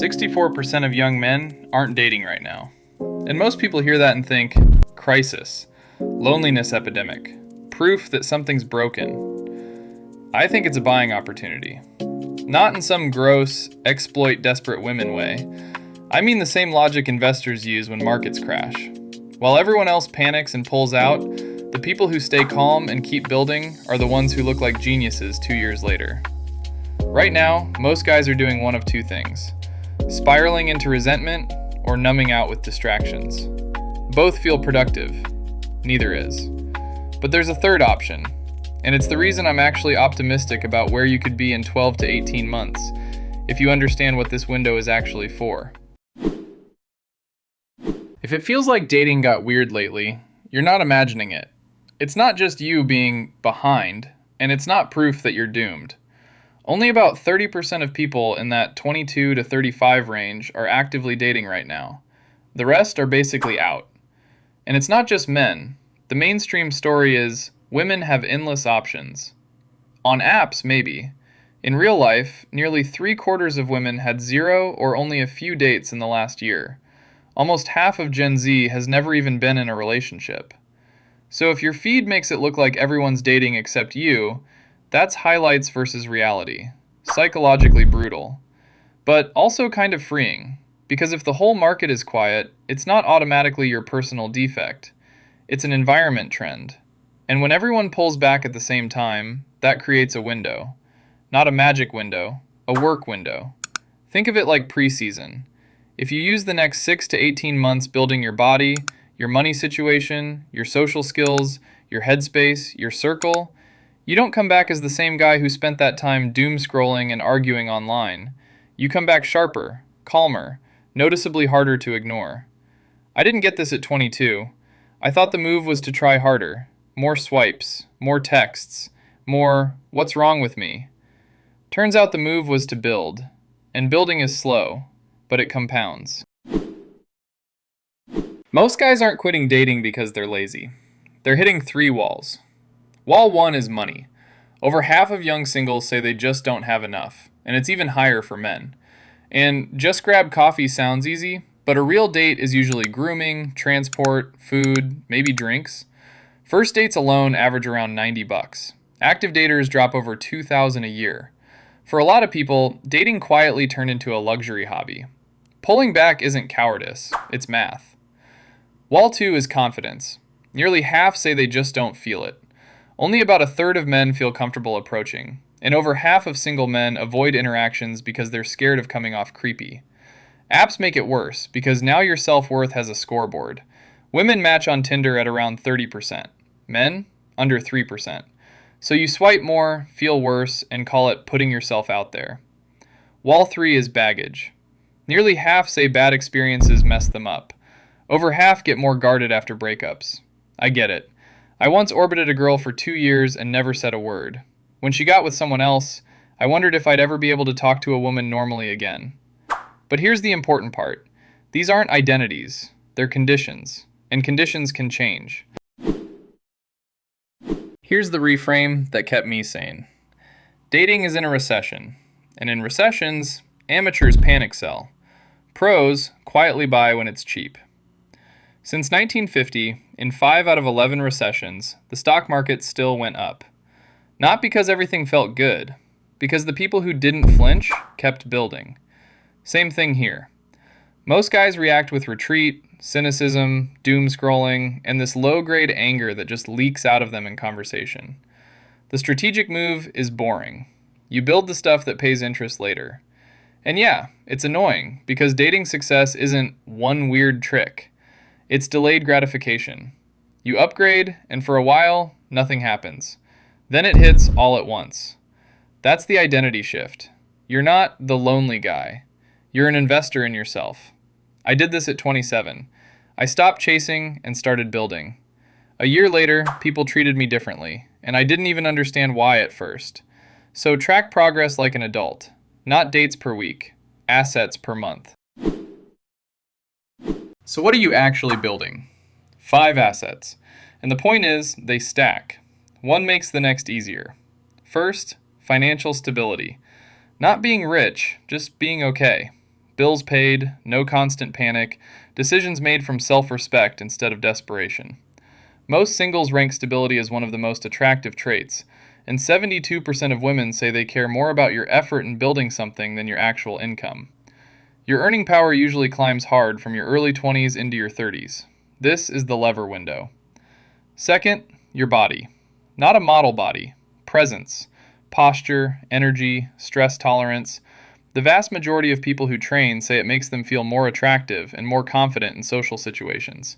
64% of young men aren't dating right now. And most people hear that and think, crisis, loneliness epidemic, proof that something's broken. I think it's a buying opportunity. Not in some gross, exploit desperate women way. I mean the same logic investors use when markets crash. While everyone else panics and pulls out, the people who stay calm and keep building are the ones who look like geniuses 2 years later. Right now, most guys are doing one of two things: spiraling into resentment or numbing out with distractions. Both feel productive. Neither is. But there's a third option, and it's the reason I'm actually optimistic about where you could be in 12 to 18 months, if you understand what this window is actually for. If it feels like dating got weird lately, you're not imagining it. It's not just you being behind, and it's not proof that you're doomed. Only about 30% of people in that 22 to 35 range are actively dating right now. The rest are basically out. And it's not just men. The mainstream story is women have endless options. On apps, maybe. In real life, nearly 3/4 of women had 0 or only a few dates in the last year. Almost half of Gen Z has never even been in a relationship. So if your feed makes it look like everyone's dating except you, that's highlights versus reality. Psychologically brutal. But also kind of freeing, because if the whole market is quiet, it's not automatically your personal defect. It's an environment trend. And when everyone pulls back at the same time, that creates a window. Not a magic window, a work window. Think of it like preseason. If you use the next 6 to 18 months building your body, your money situation, your social skills, your headspace, your circle, you don't come back as the same guy who spent that time doom scrolling and arguing online. You come back sharper, calmer, noticeably harder to ignore. I didn't get this at 22. I thought the move was to try harder. More swipes, more texts, more "what's wrong with me?" Turns out the move was to build. And building is slow, but it compounds. Most guys aren't quitting dating because they're lazy. They're hitting 3 walls. Wall 1 is money. Over half of young singles say they just don't have enough, and it's even higher for men. And just grab coffee sounds easy, but a real date is usually grooming, transport, food, maybe drinks. First dates alone average around $90. Active daters drop over $2,000 a year. For a lot of people, dating quietly turned into a luxury hobby. Pulling back isn't cowardice, it's math. Wall 2 is confidence. Nearly half say they just don't feel it. Only about 1/3 of men feel comfortable approaching, and over half of single men avoid interactions because they're scared of coming off creepy. Apps make it worse, because now your self-worth has a scoreboard. Women match on Tinder at around 30%. Men, under 3%. So you swipe more, feel worse, and call it putting yourself out there. Wall 3 is baggage. Nearly half say bad experiences mess them up. Over half get more guarded after breakups. I get it. I once orbited a girl for 2 years and never said a word. When she got with someone else, I wondered if I'd ever be able to talk to a woman normally again. But here's the important part. These aren't identities, they're conditions, and conditions can change. Here's the reframe that kept me sane. Dating is in a recession, and in recessions, amateurs panic sell. Pros quietly buy when it's cheap. Since 1950, in 5 out of 11 recessions, the stock market still went up. Not because everything felt good, because the people who didn't flinch kept building. Same thing here. Most guys react with retreat, cynicism, doom scrolling, and this low-grade anger that just leaks out of them in conversation. The strategic move is boring. You build the stuff that pays interest later. And yeah, it's annoying, because dating success isn't one weird trick. It's delayed gratification. You upgrade, and for a while, nothing happens. Then it hits all at once. That's the identity shift. You're not the lonely guy. You're an investor in yourself. I did this at 27. I stopped chasing and started building. A year later, people treated me differently, and I didn't even understand why at first. So track progress like an adult. Not dates per week, assets per month. So what are you actually building? 5 assets. And the point is, they stack. One makes the next easier. First, financial stability. Not being rich, just being okay. bills paid, no constant panic, decisions made from self-respect instead of desperation. Most singles rank stability as one of the most attractive traits, and 72% of women say they care more about your effort in building something than your actual income. Your earning power usually climbs hard from your early 20s into your 30s. This is the lever window. Second, your body. Not a model body. Presence, posture, energy, stress tolerance. The vast majority of people who train say it makes them feel more attractive and more confident in social situations.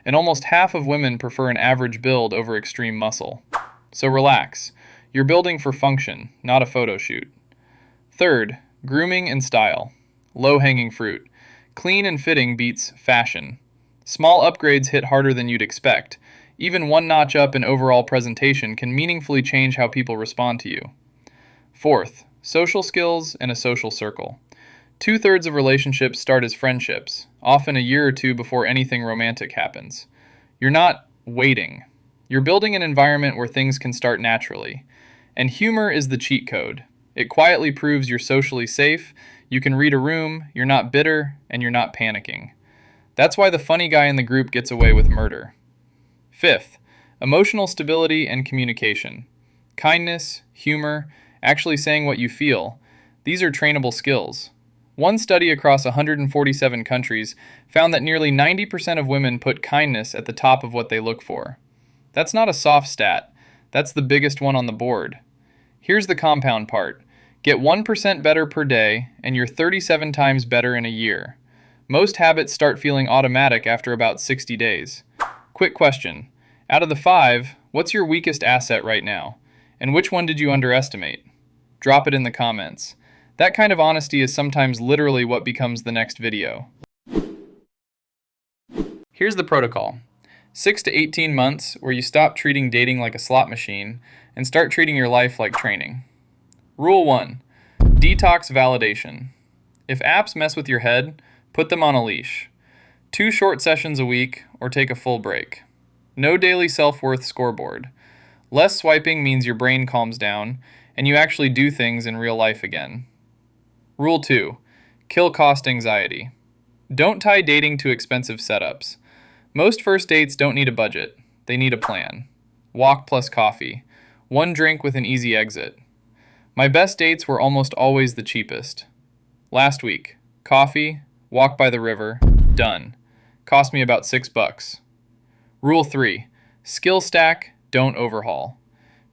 And almost half of women prefer an average build over extreme muscle. So relax. You're building for function, not a photo shoot. Third, grooming and style. Low-hanging fruit. Clean and fitting beats fashion. Small upgrades hit harder than you'd expect. Even one notch up in overall presentation can meaningfully change how people respond to you. Fourth, social skills and a social circle. 2/3 of relationships start as friendships, often a year or two before anything romantic happens. You're not waiting. You're building an environment where things can start naturally. And humor is the cheat code. It quietly proves you're socially safe, you can read a room, you're not bitter, and you're not panicking. That's why the funny guy in the group gets away with murder. Fifth, emotional stability and communication. Kindness, humor, actually saying what you feel. These are trainable skills. One study across 147 countries found that nearly 90% of women put kindness at the top of what they look for. That's not a soft stat. That's the biggest one on the board. Here's the compound part. Get 1% better per day, and you're 37 times better in a year. Most habits start feeling automatic after about 60 days. Quick question. Out of the 5, what's your weakest asset right now? And which one did you underestimate? Drop it in the comments. That kind of honesty is sometimes literally what becomes the next video. Here's the protocol. 6 to 18 months where you stop treating dating like a slot machine and start treating your life like training. Rule 1. Detox validation. If apps mess with your head, put them on a leash. 2 short sessions a week or take a full break. No daily self-worth scoreboard. Less swiping means your brain calms down and you actually do things in real life again. Rule 2. Kill cost anxiety. Don't tie dating to expensive setups. Most first dates don't need a budget. They need a plan. Walk plus coffee. 1 drink with an easy exit. My best dates were almost always the cheapest. Last week, coffee, walk by the river, done. Cost me about $6. Rule 3. Skill stack, don't overhaul.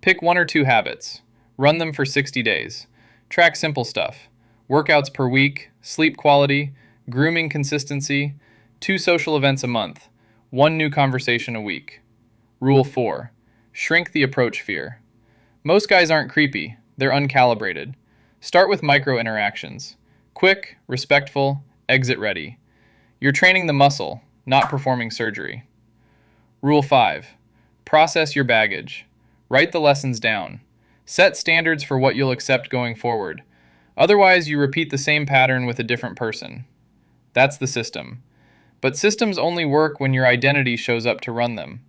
Pick 1 or 2 habits. Run them for 60 days. Track simple stuff. Workouts per week, sleep quality, grooming consistency, 2 social events a month, 1 new conversation a week. Rule 4. Shrink the approach fear. Most guys aren't creepy, they're uncalibrated. Start with micro interactions. Quick, respectful, exit ready. You're training the muscle, not performing surgery. Rule 5. Process your baggage. Write the lessons down. Set standards for what you'll accept going forward. Otherwise, you repeat the same pattern with a different person. That's the system. But systems only work when your identity shows up to run them.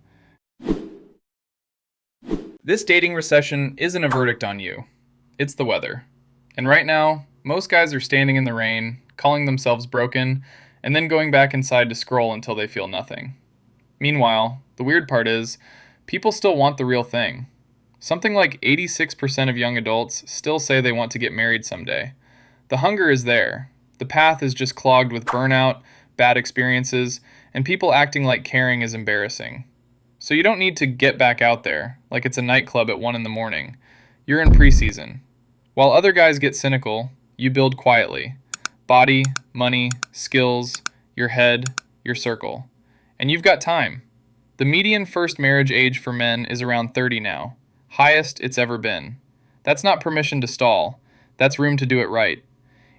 This dating recession isn't a verdict on you. It's the weather. And right now, most guys are standing in the rain, calling themselves broken, and then going back inside to scroll until they feel nothing. Meanwhile, the weird part is, people still want the real thing. Something like 86% of young adults still say they want to get married someday. The hunger is there. The path is just clogged with burnout, bad experiences, and people acting like caring is embarrassing. So you don't need to get back out there, like it's a nightclub at 1 in the morning. You're in preseason. While other guys get cynical, you build quietly. Body, money, skills, your head, your circle. And you've got time. The median first marriage age for men is around 30 now. Highest it's ever been. That's not permission to stall. That's room to do it right.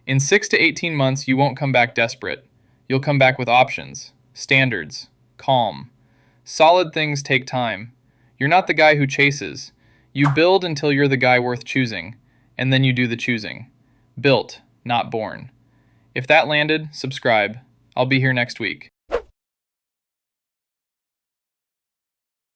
In 6 to 18 months, you won't come back desperate. You'll come back with options, standards, calm. Solid things take time. You're not the guy who chases. You build until you're the guy worth choosing, and then you do the choosing. Built, not born. If that landed, subscribe. I'll be here next week.